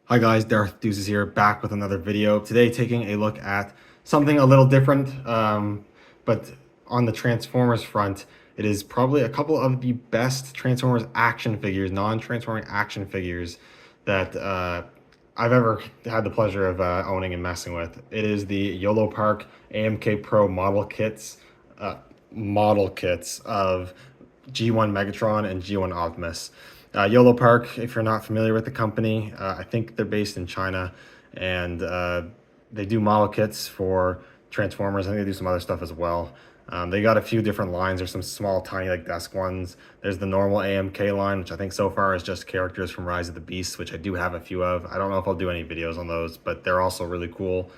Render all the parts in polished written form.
Hi guys, Darth Deuces here, back with another video. Today taking a look at something a little different, but on the Transformers front, it is probably a couple of the best Transformers action figures, non-transforming action figures that I've ever had the pleasure of owning and messing with. It is the Yolopark AMK Pro uh, model kits of G1 Megatron and G1 Optimus. Yolopark, if you're not familiar with the company, I think they're based in China, and they do model kits for Transformers. I think they do some other stuff as well. They got a few different lines. There's some small, tiny, like desk ones. There's the normal AMK line, which I think so far is just characters from Rise of the Beast, which I do have a few of. I don't know if I'll do any videos on those, but they're also really cool.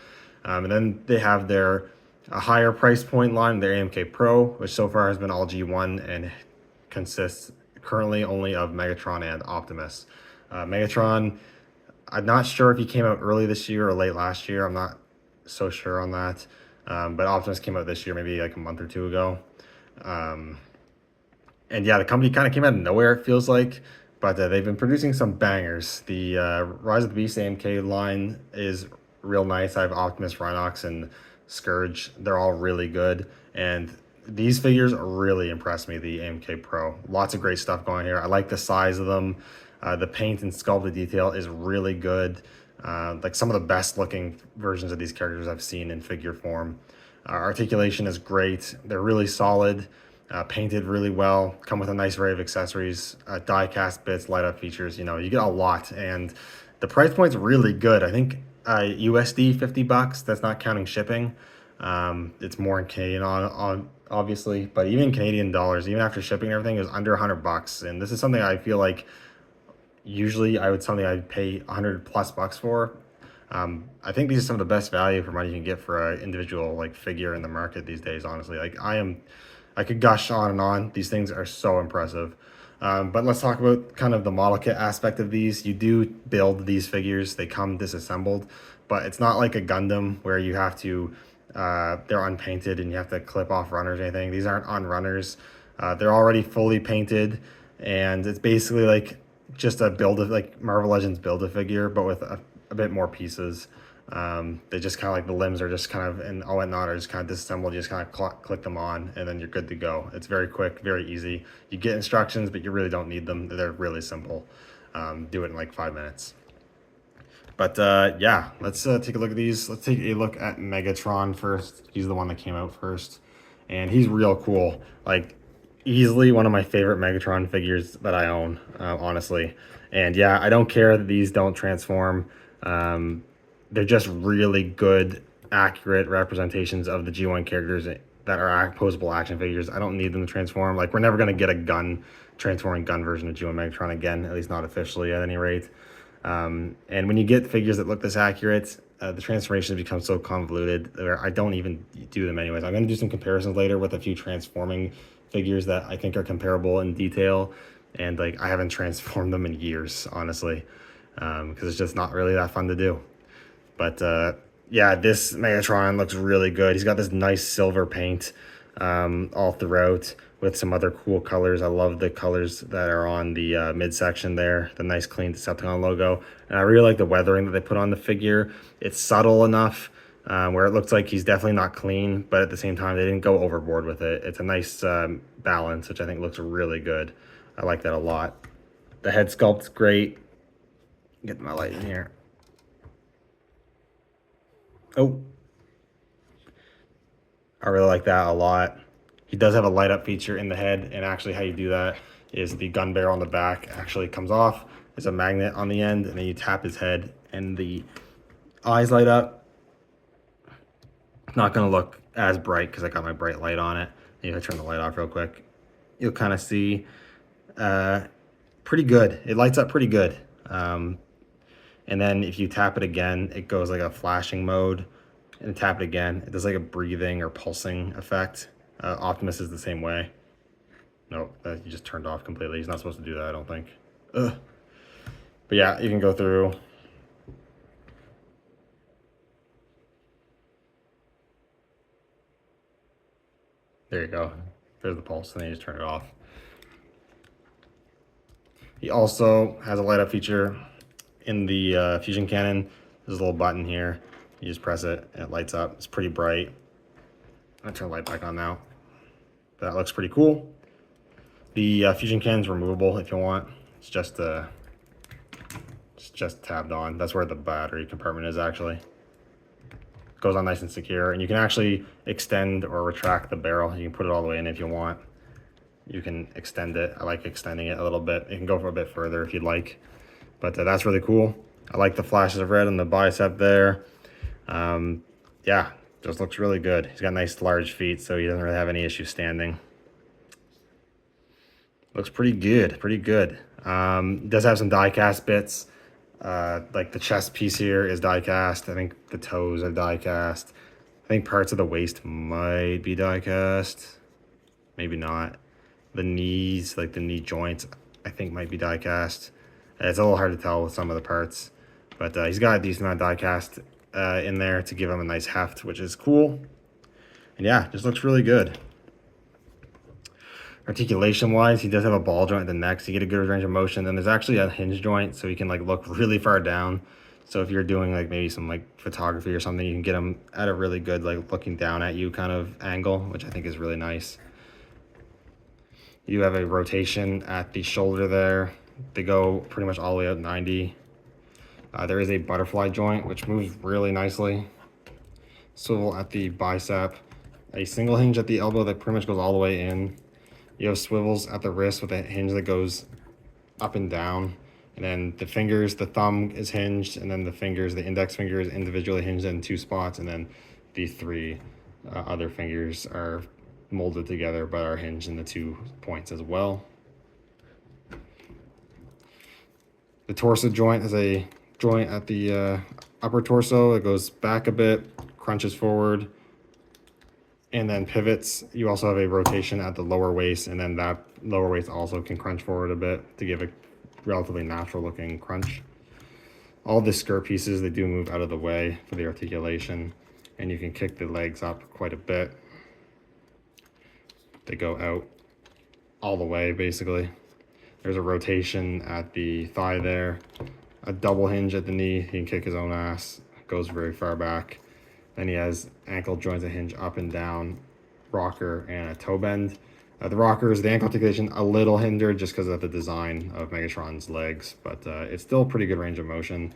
And then they have their a higher price point line, their AMK Pro, which so far has been all G1 and consists currently only of Megatron and Optimus. Megatron, I'm not sure if he came out early this year or late last year. I'm not so sure on that. But Optimus came out this year, maybe like a month or two ago. And yeah, the company kind of came out of nowhere, it feels like. But they've been producing some bangers. The Rise of the Beast AMK line is real nice. I have Optimus, Rhinox, and Scourge. They're all really good. And these figures really impress me, the AMK Pro. Lots of great stuff going here. I like the size of them. The paint and sculpted detail is really good. Like some of the best looking versions of these characters I've seen in figure form. Articulation is great. They're really solid, painted really well, come with a nice array of accessories, die cast bits, light up features. You know, you get a lot, and the price point's really good. I think USD $50. That's not counting shipping. It's more in Canadian on obviously, but even Canadian dollars, even after shipping and everything, is under $100. And this is something I feel like usually I'd pay 100 plus bucks for. I think these are some of the best value for money you can get for an individual like figure in the market these days. Honestly, like I could gush on and on. These things are so impressive. But let's talk about kind of the model kit aspect of these. You do build these figures; they come disassembled, but it's not like a Gundam where you have to. They're unpainted and you have to clip off runners or anything. These aren't on runners. They're already fully painted, and it's basically like just a like Marvel Legends Build-A-Figure, but with a bit more pieces. They just kind of like the limbs are just kind of, and all whatnot are just kind of disassembled. You just kind of click them on and then you're good to go. It's very quick, very easy. You get instructions, but you really don't need them. They're really simple. Do it in like 5 minutes. But yeah, let's take a look at these. Let's take a look at Megatron first. He's the one that came out first, and he's real cool. Like easily one of my favorite Megatron figures that I own, honestly. And yeah, I don't care that these don't transform. They're just really good, accurate representations of the G1 characters that are posable action figures. I don't need them to transform. Like we're never gonna get a transforming gun version of G1 Megatron again, at least not officially at any rate. And when you get figures that look this accurate, the transformations become so convoluted where I don't even do them anyways. I'm going to do some comparisons later with a few transforming figures that I think are comparable in detail. And like I haven't transformed them in years, honestly, because it's just not really that fun to do. But yeah, this Megatron looks really good. He's got this nice silver paint all throughout with some other cool colors. I love the colors that are on the midsection there, the nice clean Decepticon logo. And I really like the weathering that they put on the figure. It's subtle enough where it looks like he's definitely not clean, but at the same time, they didn't go overboard with it. It's a nice balance, which I think looks really good. I like that a lot. The head sculpt's great. Get my light in here. Oh, I really like that a lot. He does have a light up feature in the head, and actually how you do that is the gun barrel on the back actually comes off. There's a magnet on the end, and then you tap his head and the eyes light up. Not gonna look as bright because I got my bright light on it. Maybe I turn the light off real quick. You'll kind of see pretty good. It lights up pretty good. And then if you tap it again, it goes like a flashing mode, and tap it again. It does like a breathing or pulsing effect. Optimus is the same way. Nope, that you just turned off completely. He's not supposed to do that, I don't think. Ugh. But yeah, you can go through. There you go. There's the pulse, and then you just turn it off. He also has a light up feature in the fusion cannon, there's a little button here. You just press it and it lights up. It's pretty bright. I'm gonna turn the light back on now. That looks pretty cool. The fusion cannon's removable if you want. It's just tabbed on. That's where the battery compartment is actually. It goes on nice and secure, and you can actually extend or retract the barrel. You can put it all the way in if you want. You can extend it. I like extending it a little bit. You can go for a bit further if you'd like, but that's really cool. I like the flashes of red on the bicep there. Yeah, just looks really good. He's got nice large feet, so he doesn't really have any issue standing. Looks pretty good, pretty good. Does have some die cast bits. Like the chest piece here is die cast. I think the toes are die cast. I think parts of the waist might be die cast. Maybe not. The knees, like the knee joints, I think might be die cast. It's a little hard to tell with some of the parts, but he's got a decent amount of die cast in there to give him a nice heft, which is cool. And yeah, just looks really good. Articulation wise, he does have a ball joint at the neck, so you get a good range of motion. Then there's actually a hinge joint, so he can like look really far down. So if you're doing like maybe some like photography or something, you can get him at a really good like looking down at you kind of angle, which I think is really nice. You have a rotation at the shoulder there. They go pretty much all the way out 90. There is a butterfly joint, which moves really nicely. Swivel at the bicep. A single hinge at the elbow that pretty much goes all the way in. You have swivels at the wrist with a hinge that goes up and down. And then the fingers, the thumb is hinged, and then the fingers, the index finger is individually hinged in 2 spots, and then the 3 other fingers are molded together but are hinged in the 2 points as well. The torso joint is a joint at the upper torso. It goes back a bit, crunches forward, and then pivots. You also have a rotation at the lower waist, and then that lower waist also can crunch forward a bit to give a relatively natural looking crunch. All the skirt pieces, they do move out of the way for the articulation, and you can kick the legs up quite a bit. They go out all the way basically. There's a rotation at the thigh there, a double hinge at the knee. He can kick his own ass, goes very far back. Then he has ankle joints that hinge up and down, rocker, and a toe bend. The rockers, the ankle articulation, a little hindered just because of the design of Megatron's legs, but it's still pretty good range of motion.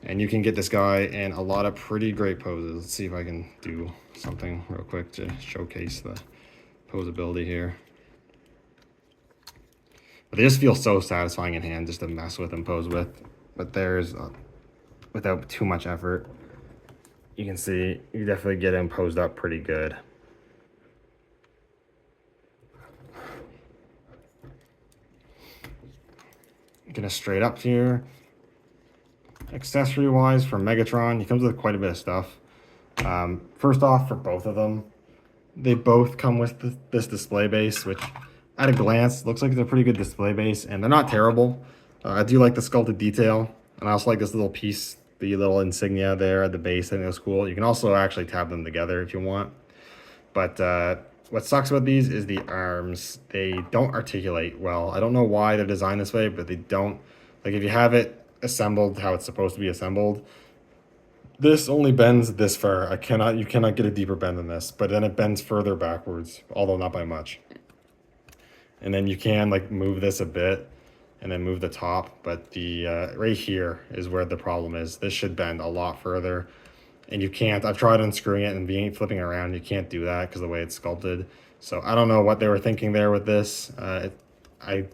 And you can get this guy in a lot of pretty great poses. Let's see if I can do something real quick to showcase the posability here. But they just feel so satisfying in hand just to mess with and pose with. But there's, without too much effort, you can see you definitely get him posed up pretty good. Gonna straight up here. Accessory wise for Megatron, he comes with quite a bit of stuff. First off, for both of them, they both come with this display base, which at a glance looks like it's a pretty good display base, and they're not terrible. I do like the sculpted detail, and I also like this little piece, the little insignia there at the base. I think that's cool. You can also actually tab them together if you want. But what sucks about these is the arms. They don't articulate well. I don't know why they're designed this way, but they don't. Like if you have it assembled how it's supposed to be assembled, this only bends this far. You cannot get a deeper bend than this, but then it bends further backwards, although not by much. And then you can like move this a bit and then move the top, but the right here is where the problem is. This should bend a lot further, and you can't. I've tried unscrewing it and flipping around. You can't do that because of the way it's sculpted. So I don't know what they were thinking there with this. I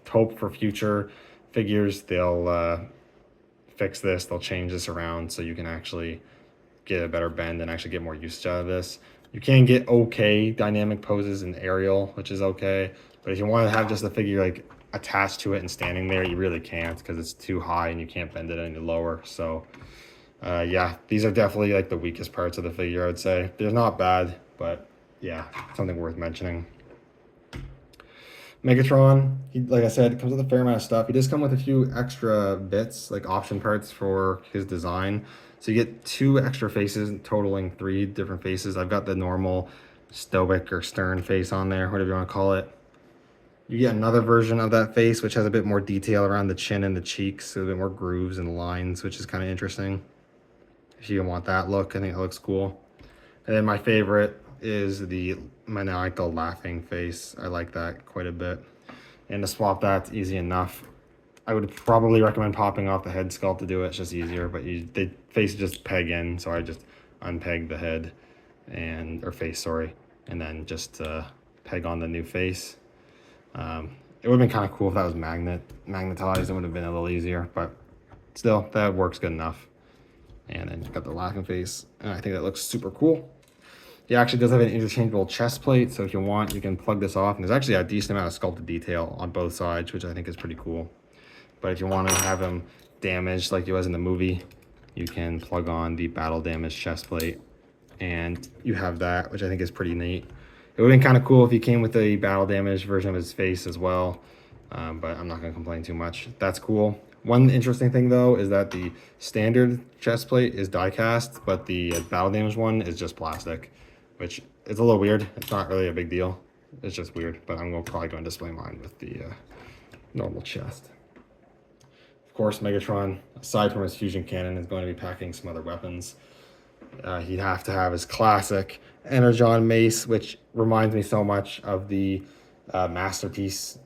hope for future figures they'll fix this. They'll change this around so you can actually get a better bend and actually get more usage out of this. You can get okay dynamic poses in aerial, which is okay. But if you want to have just the figure like attached to it and standing there, you really can't because it's too high and you can't bend it any lower. So yeah, these are definitely like the weakest parts of the figure, I would say. They're not bad, but yeah, something worth mentioning. Megatron, like I said, comes with a fair amount of stuff. He does come with a few extra bits, like option parts for his design. So you get 2 extra faces, totaling 3 different faces. I've got the normal stoic or stern face on there, whatever you want to call it. You get another version of that face, which has a bit more detail around the chin and the cheeks, so a bit more grooves and lines, which is kind of interesting. If you want that look, I think it looks cool. And then my favorite is the maniacal laughing face. I like that quite a bit. And to swap that's easy enough. I would probably recommend popping off the head sculpt to do it. It's just easier, but the face just peg in, so I just unpeg the head or face, sorry, and then just peg on the new face. It would have been kind of cool if that was magnetized. It would have been a little easier, but still, that works good enough. And then you've got the laughing face, and I think that looks super cool. He actually does have an interchangeable chest plate, so if you want, you can plug this off. And there's actually a decent amount of sculpted detail on both sides, which I think is pretty cool. But if you want to have him damaged like he was in the movie, you can plug on the battle damage chest plate, and you have that, which I think is pretty neat. It would have been kind of cool if he came with a battle damage version of his face as well, but I'm not going to complain too much. That's cool. One interesting thing, though, is that the standard chest plate is die cast, but the battle damage one is just plastic, which is a little weird. It's not really a big deal. It's just weird, but I'm probably going to display mine with the normal chest. Of course, Megatron, aside from his fusion cannon, is going to be packing some other weapons. He'd have to have his classic Energon mace, which reminds me so much of the Masterpiece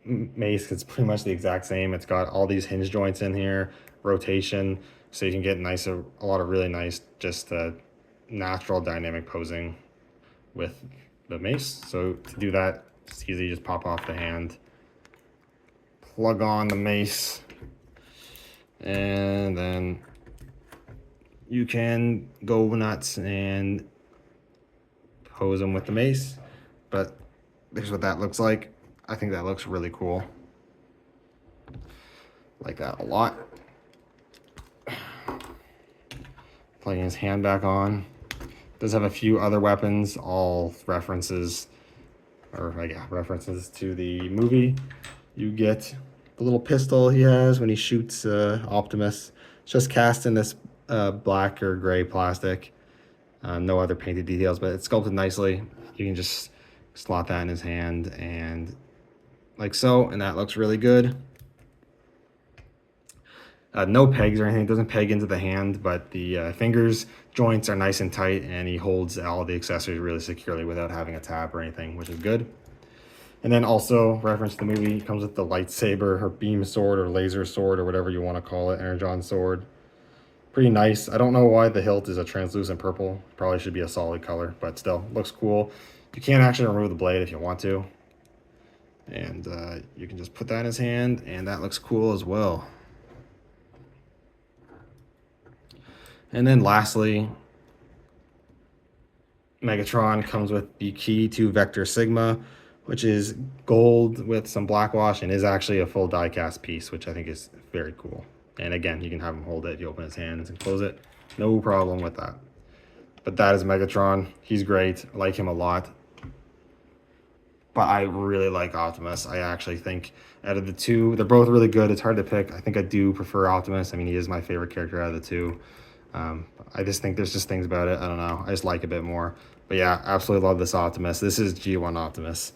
mace. It's pretty much the exact same. It's got all these hinge joints in here, rotation, so you can get a lot of really nice, just natural dynamic posing with the mace. So to do that, it's easy. Just pop off the hand, plug on the mace, and then you can go nuts and pose them with the mace. But here's what that looks like. I think that looks really cool. Like that a lot. Plugging his hand back on. Does have a few other weapons, all references to the movie. You get the little pistol he has when he shoots Optimus. It's just cast in this black or gray plastic. No other painted details, but it's sculpted nicely. You can just slot that in his hand and like so, and that looks really good. No pegs or anything. It doesn't peg into the hand, but the fingers joints are nice and tight, and he holds all the accessories really securely without having a tab or anything, which is good. And then also, reference to the movie, it comes with the lightsaber or beam sword or laser sword or whatever you want to call it, Energon sword. Pretty nice. I don't know why the hilt is a translucent purple. Probably should be a solid color, but still, looks cool. You can actually remove the blade if you want to. And you can just put that in his hand, and that looks cool as well. And then lastly, Megatron comes with the key to Vector Sigma, which is gold with some black wash and is actually a full die-cast piece, which I think is very cool. And again, you can have him hold it if you open his hands and close it. No problem with that. But that is Megatron. He's great. I like him a lot. But I really like Optimus. I actually think out of the two, they're both really good. It's hard to pick. I think I do prefer Optimus. I mean, he is my favorite character out of the two. I just think there's just things about it. I don't know. I just like it a bit more. But yeah, absolutely love this Optimus. This is G1 Optimus.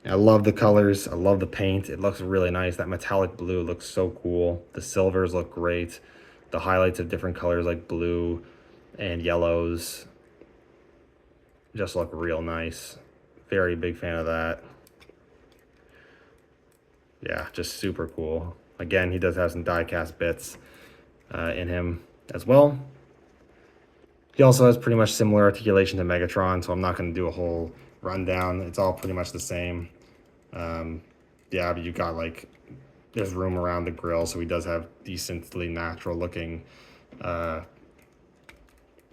I love the colors. I love the paint. It looks really nice. That metallic blue looks so cool. The silvers look great. The highlights of different colors like blue and yellows just look real nice. Very big fan of that. Yeah, just super cool. Again, he does have some die-cast bits in him as well. He also has pretty much similar articulation to Megatron, so I'm not going to do a whole rundown. It's all pretty much the same. Yeah, but you've got like, there's room around the grill, so he does have decently natural looking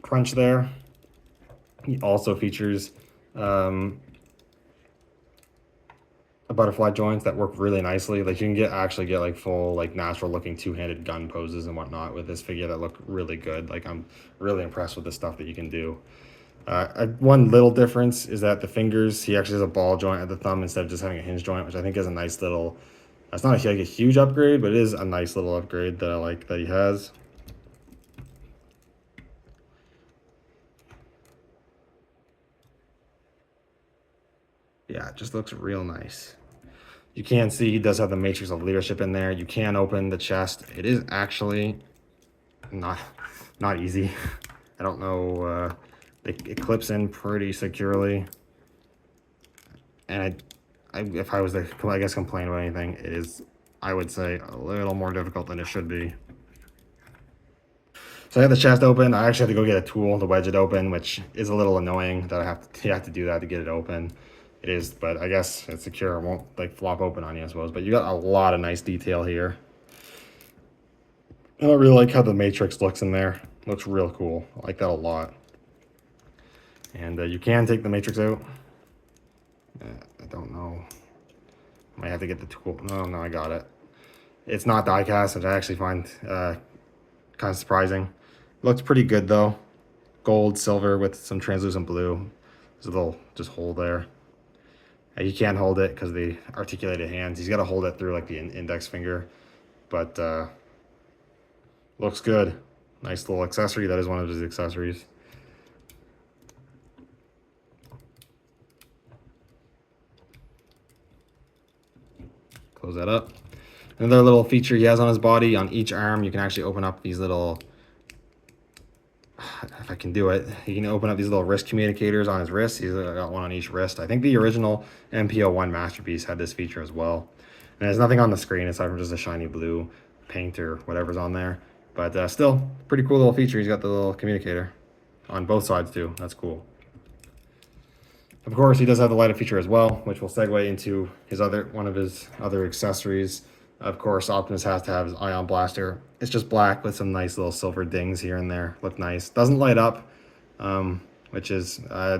crunch there. He also features butterfly joints that work really nicely. Like you can actually get like full like natural looking two-handed gun poses and whatnot with this figure that look really good. Like I'm really impressed with the stuff that you can do. One little difference is that the fingers, he actually has a ball joint at the thumb instead of just having a hinge joint, which I think is a nice little, it's not like a huge upgrade, but it is a nice little upgrade that I like that he has. Yeah, it just looks real nice. You can see he does have the Matrix of Leadership in there. You can open the chest. It is actually not easy. I don't know. It clips in pretty securely. And if I was to, I guess, complain about anything, it is, I would say, a little more difficult than it should be. So I have the chest open. I actually have to go get a tool to wedge it open, which is a little annoying that you have to do that to get it open. It is, but I guess it's secure. It won't like flop open on you, I suppose. But you got a lot of nice detail here. And I really like how the Matrix looks in there. Looks real cool. I like that a lot. And you can take the Matrix out. I don't know. Might have to get the tool. No, I got it. It's not die cast, which I actually find kind of surprising. Looks pretty good though. Gold, silver with some translucent blue. There's a little just hole there. He can't hold it because of the articulated hands. He's got to hold it through like the index finger. But looks good. Nice little accessory. That is one of his accessories. Close that up. Another little feature he has on his body, on each arm, you can actually open up these little, if I can do it, you can open up these little wrist communicators on his wrist. He's got one on each wrist. I think the original MPO1 Masterpiece had this feature as well. And there's nothing on the screen aside from just a shiny blue paint or whatever's on there. But still, pretty cool little feature. He's got the little communicator on both sides too. That's cool. Of course, he does have the light up feature as well, which will segue into his one of his other accessories. Of course, Optimus has to have his ion blaster. It's just black with some nice little silver dings here and there. Look nice. Doesn't light up, which is I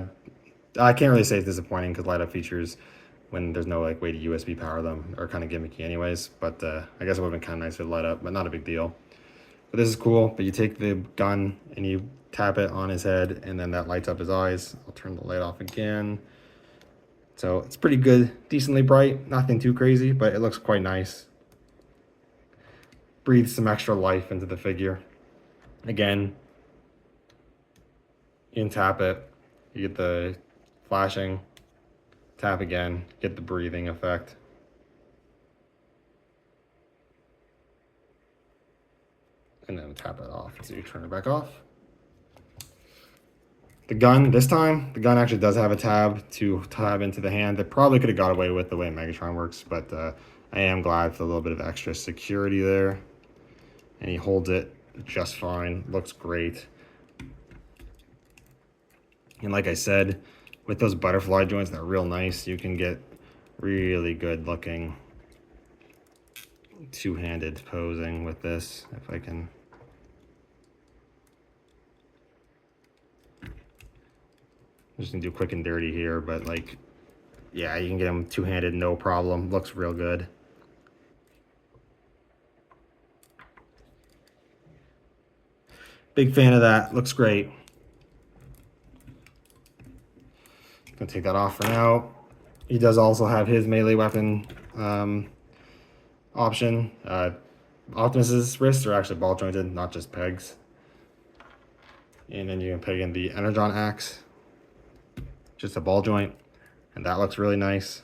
can't really say it's disappointing because light up features when there's no like way to USB power them are kind of gimmicky anyways. But I guess it would have been kind of nice if it light up, but not a big deal. But this is cool. But you take the gun and you tap it on his head, and then that lights up his eyes. I'll turn the light off again. So it's pretty good, decently bright, nothing too crazy, but it looks quite nice. Breathes some extra life into the figure. Again, you can tap it, you get the flashing, tap again, get the breathing effect. And then tap it off, so you turn it back off. The gun, this time, the gun actually does have a tab to tab into the hand. That probably could have got away with the way Megatron works, but I am glad for a little bit of extra security there. And he holds it just fine. Looks great. And like I said, with those butterfly joints, they're real nice. You can get really good looking two-handed posing with this, if I can. I'm just gonna do quick and dirty here, but like, yeah, you can get him two-handed, no problem. Looks real good. Big fan of that. Looks great. Gonna take that off for now. He does also have his melee weapon option. Optimus's wrists are actually ball jointed, not just pegs. And then you can peg in the Energon axe, just a ball joint, and that looks really nice.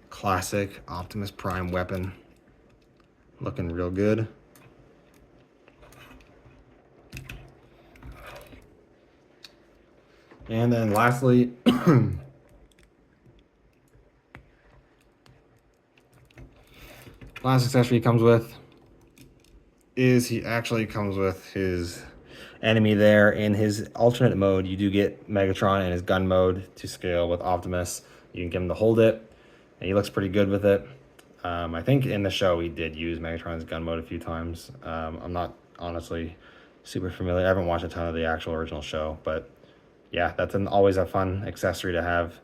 Classic Optimus Prime weapon, looking real good. And then lastly, last accessory he comes with is he actually comes with his enemy there. In his alternate mode, you do get Megatron in his gun mode to scale with Optimus. You can get him to hold it, and he looks pretty good with it. I think in the show he did use Megatron's gun mode a few times. I'm not honestly super familiar. I haven't watched a ton of the actual original show, but yeah, that's always a fun accessory to have.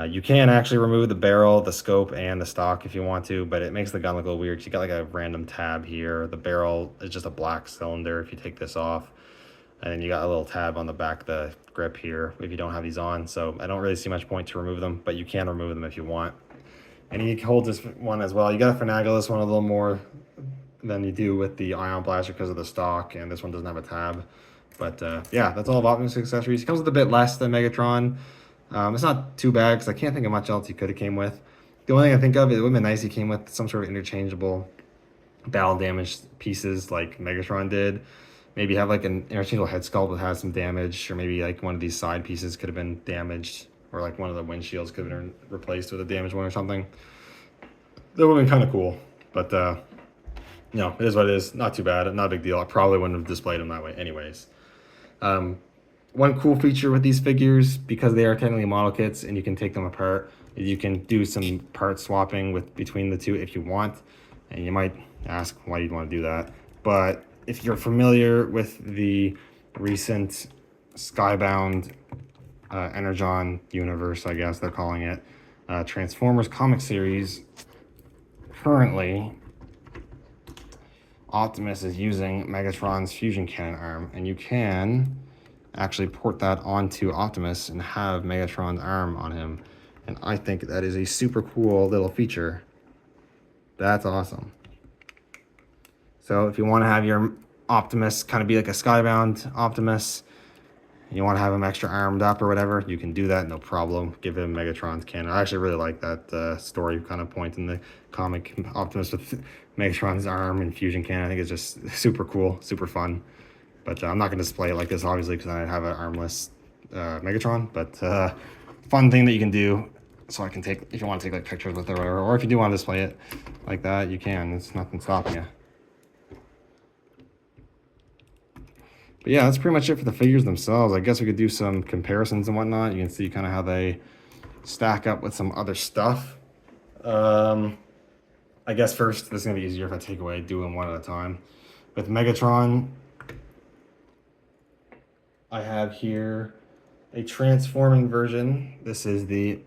You can actually remove the barrel, the scope, and the stock if you want to, but it makes the gun look a little weird. You got like a random tab here. The barrel is just a black cylinder if you take this off. And then you got a little tab on the back of the grip here if you don't have these on. So I don't really see much point to remove them, but you can remove them if you want. And he holds this one as well. You got to finagle this one a little more than you do with the Ion Blaster because of the stock, and this one doesn't have a tab. But yeah, that's all of Optimus accessories. He comes with a bit less than Megatron. It's not too bad because I can't think of much else he could have came with. The only thing I think of, it would have been nice he came with some sort of interchangeable battle damage pieces like Megatron did. Maybe have like an interchangeable head sculpt that has some damage, or maybe like one of these side pieces could have been damaged, or like one of the windshields could have been replaced with a damaged one or something. That would have been kind of cool, but it is what it is. Not too bad, not a big deal. I probably wouldn't have displayed them that way anyways. One cool feature with these figures, because they are technically model kits and you can take them apart, you can do some part swapping between the two if you want. And you might ask why you'd want to do that. But if you're familiar with the recent Skybound Energon universe, I guess they're calling it, Transformers comic series, currently Optimus is using Megatron's fusion cannon arm, and you can actually port that onto Optimus and have Megatron's arm on him. And I think that is a super cool little feature. That's awesome. So if you want to have your Optimus kind of be like a Skybound Optimus, you want to have him extra armed up or whatever, you can do that, no problem. Give him Megatron's cannon. I actually really like that story kind of point in the comic, Optimus with Megatron's arm and fusion cannon. I think it's just super cool, super fun. But I'm not going to display it like this, obviously, because I have an armless Megatron. But fun thing that you can do, so I can take, if you want to take like pictures with it or whatever, or if you do want to display it like that, you can. It's nothing stopping you. But yeah, that's pretty much it for the figures themselves. I guess we could do some comparisons and whatnot. You can see kind of how they stack up with some other stuff. I guess first, this is going to be easier if I take away, do them one at a time. With Megatron, I have here a transforming version. This is the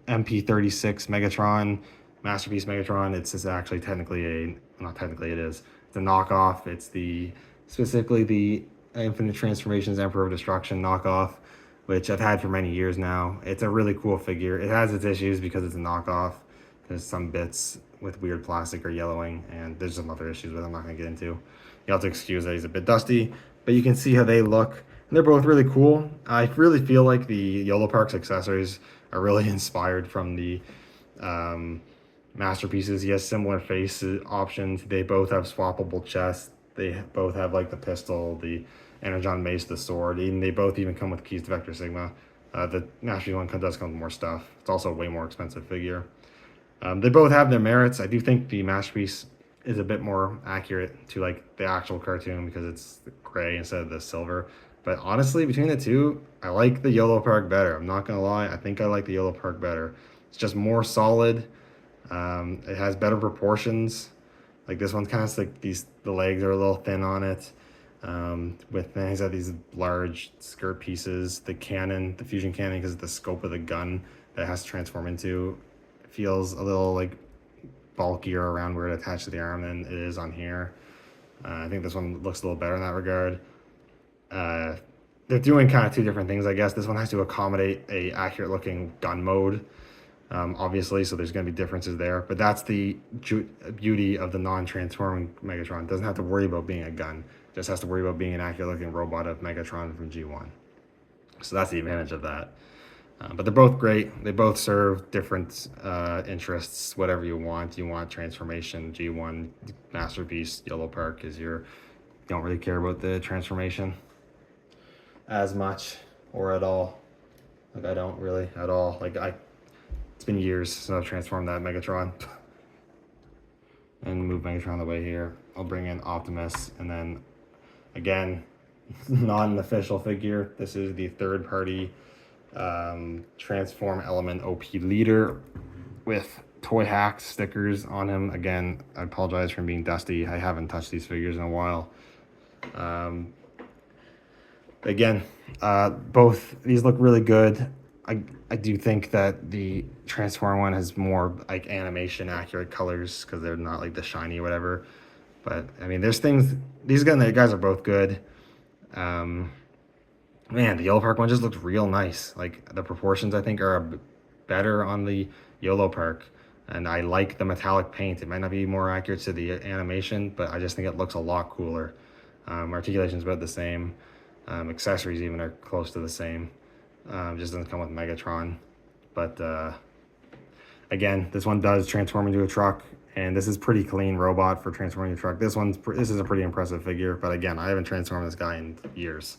MP36 Megatron, Masterpiece Megatron. It's actually technically not technically it is. It's a knockoff. It's specifically the Infinite Transformations Emperor of Destruction knockoff, which I've had for many years now. It's a really cool figure. It has its issues because it's a knockoff. There's some bits with weird plastic or yellowing, and there's some other issues with it I'm not going to get into. You have to excuse that he's a bit dusty, but you can see how they look. And they're both really cool. I really feel like the Yolopark's accessories are really inspired from the Masterpieces. He has similar face options. They both have swappable chests. They both have like the pistol, the Energon mace, the sword. They both even come with keys to Vector Sigma. The Masterpiece one does come with more stuff. It's also a way more expensive figure. They both have their merits. I do think the Masterpiece is a bit more accurate to like the actual cartoon because it's gray instead of the silver. But honestly, between the two, I like the Yolopark better. I'm not gonna lie. I think I like the Yolopark better. It's just more solid. It has better proportions. Like this one's kind of like the legs are a little thin on it. He's got these large skirt pieces. The cannon, the fusion cannon, because of the scope of the gun that it has to transform into, feels a little like bulkier around where it attached to the arm than it is on here. I think this one looks a little better in that regard. They're doing kind of two different things, I guess. This one has to accommodate a accurate looking gun mode, obviously, so there's going to be differences there. But that's the beauty of the non-transforming Megatron. It doesn't have to worry about being a gun. It just has to worry about being an accurate looking robot of Megatron from G1. So that's the advantage of that. But they're both great. They both serve different interests, whatever you want. You want transformation, G1, Masterpiece, Yolopark is you don't really care about the transformation as much or at all. Like I don't really at all. It's been years since I've transformed that Megatron. And move Megatron the way here. I'll bring in Optimus, and then again, not an official figure. This is the third party Transform Element OP leader with Toy Hacks stickers on him. Again, I apologize for being dusty. I haven't touched these figures in a while. Again, both these look really good. I do think that the Transform one has more like animation accurate colors because they're not like the shiny or whatever. But I mean, there's things. These guys are both good. Man, the Yolopark one just looks real nice. Like the proportions I think are better on the Yolopark, and I like the metallic paint. It might not be more accurate to the animation, but I just think it looks a lot cooler. Articulation's about the same. Accessories even are close to the same. Just doesn't come with Megatron. But again, this one does transform into a truck, and this is pretty clean robot for transforming a truck. This is a pretty impressive figure, but again, I haven't transformed this guy in years.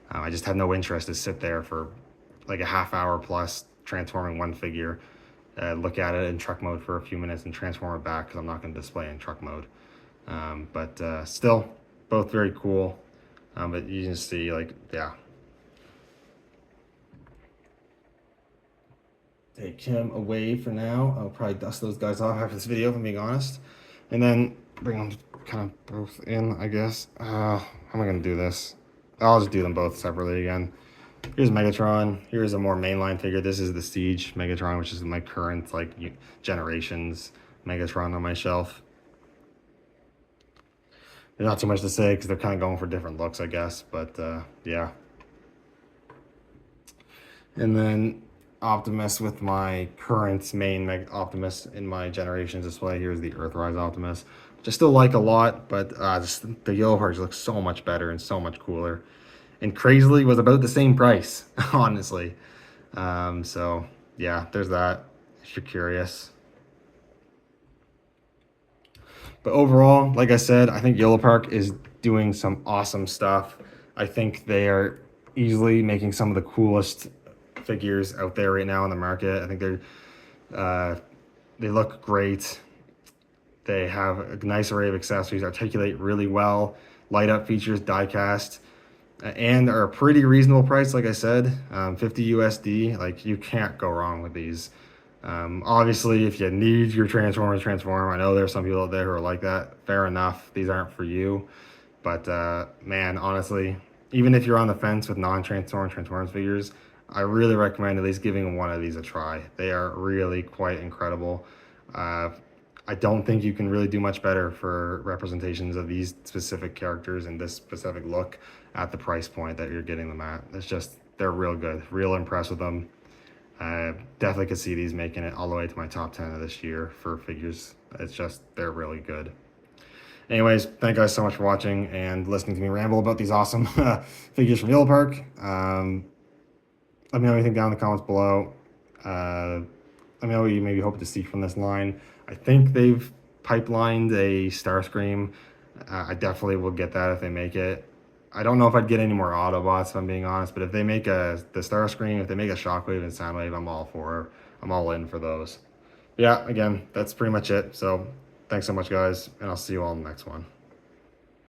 I just had no interest to sit there for like a half hour plus transforming one figure, look at it in truck mode for a few minutes and transform it back, because I'm not going to display in truck mode. But still, both very cool. But you can see, like, yeah. Take him away for now. I'll probably dust those guys off after this video, if I'm being honest. And then bring them kind of both in, I guess. How am I going to do this? I'll just do them both separately again. Here's Megatron. Here's a more mainline figure. This is the Siege Megatron, which is my current, like, generations Megatron on my shelf. There's not too much to say because they're kind of going for different looks, I guess. But, yeah. And then Optimus with my current main Optimus in my generations display. Here's the Earthrise Optimus, which I still like a lot, but the Yolopark looks so much better and so much cooler. And crazily was about the same price, honestly. So yeah, there's that, if you're curious. But overall, like I said, I think Yolopark is doing some awesome stuff. I think they are easily making some of the coolest figures out there right now in the market. I think they look great. They have a nice array of accessories, articulate really well, light up features, die cast, and are a pretty reasonable price. Like I said, 50 USD. Like, you can't go wrong with these. Obviously, if you need your Transformer to transform, I know there's some people out there who are like that. Fair enough. These aren't for you. But man, honestly, even if you're on the fence with Transformers figures, I really recommend at least giving one of these a try. They are really quite incredible. I don't think you can really do much better for representations of these specific characters and this specific look at the price point that you're getting them at. It's just, they're real good. Real impressed with them. Definitely could see these making it all the way to my top 10 of this year for figures. It's just, they're really good. Anyways, thank you guys so much for watching and listening to me ramble about these awesome figures from Yolopark. Let me know anything down in the comments below. Let me know what you maybe hope to see from this line. I think they've pipelined a Starscream. I definitely will get that if they make it. I don't know if I'd get any more Autobots, if I'm being honest, but if they make the Starscream, if they make a Shockwave and Soundwave, I'm all in for those. Yeah, again, that's pretty much it. So thanks so much, guys, and I'll see you all in the next one.